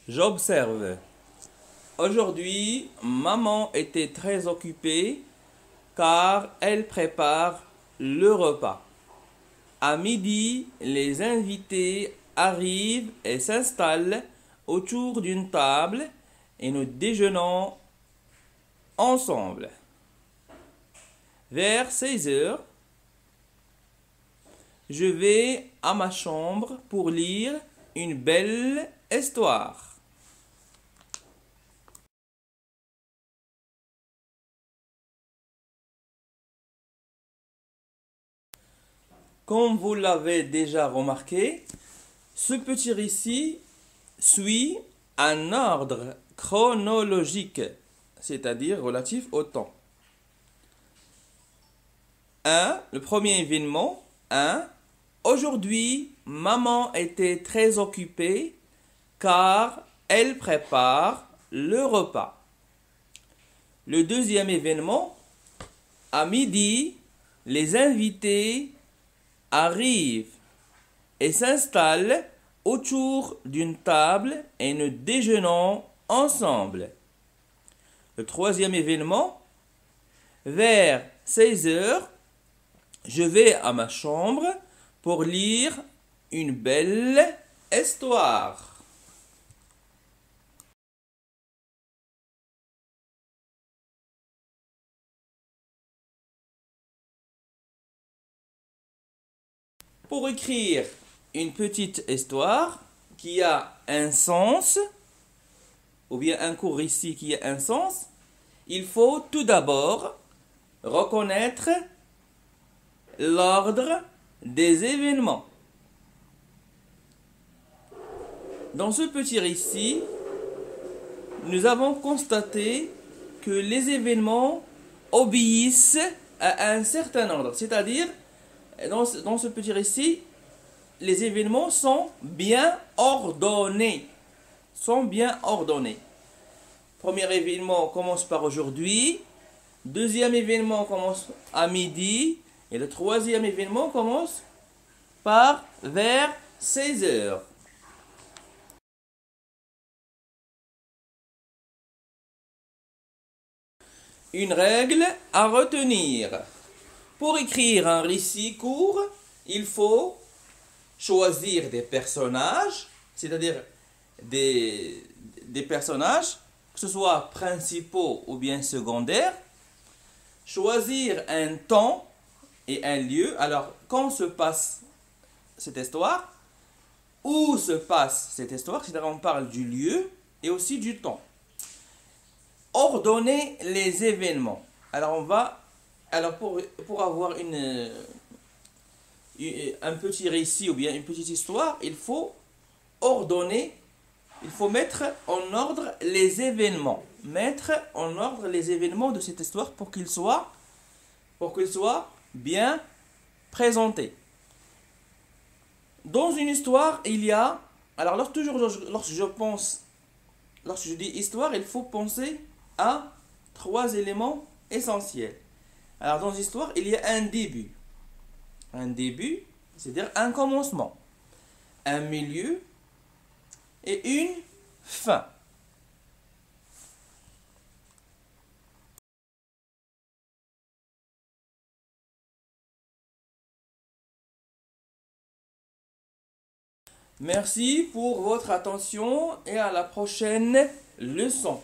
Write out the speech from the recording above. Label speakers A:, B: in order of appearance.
A: J'observe. Aujourd'hui, maman était très occupée car elle prépare le repas. À midi, les invités arrivent et s'installent autour d'une table et nous déjeunons ensemble. Vers 16 heures, je vais à ma chambre pour lire une belle histoire. Comme vous l'avez déjà remarqué, ce petit récit suit un ordre chronologique, c'est-à-dire relatif au temps. 1. Le premier événement. 1. Aujourd'hui, maman était très occupée car elle prépare le repas. Le deuxième événement. À midi, les invités arrivent et s'installent autour d'une table et nous déjeunons ensemble. Le troisième événement, vers 16 heures, je vais à ma chambre pour lire une belle histoire. Pour écrire une petite histoire qui a un sens, ou bien un court récit qui a un sens, il faut tout d'abord reconnaître l'ordre des événements. Dans ce petit récit, nous avons constaté que les événements obéissent à un certain ordre. C'est-à-dire, dans ce petit récit, les événements sont bien ordonnés. Premier événement commence par aujourd'hui. Deuxième événement commence à midi. Et le troisième événement commence par vers 16 heures. Une règle à retenir. Pour écrire un récit court, il faut choisir des personnages, c'est-à-dire des personnages, que ce soit principaux ou bien secondaires, choisir un temps et un lieu. Alors, quand se passe cette histoire, où se passe cette histoire, c'est-à-dire on parle du lieu et aussi du temps. Ordonner les événements. Alors, pour avoir un petit récit ou bien une petite histoire, il faut ordonner, il faut mettre en ordre les événements. Mettre en ordre les événements de cette histoire pour qu'ils soient bien présentés. Dans une histoire, il y a... Alors, lorsque je dis histoire, il faut penser à 3 éléments essentiels. Alors, dans une histoire, il y a un début. Un début, c'est-à-dire un commencement. Un milieu et une fin. Merci pour votre attention et à la prochaine leçon.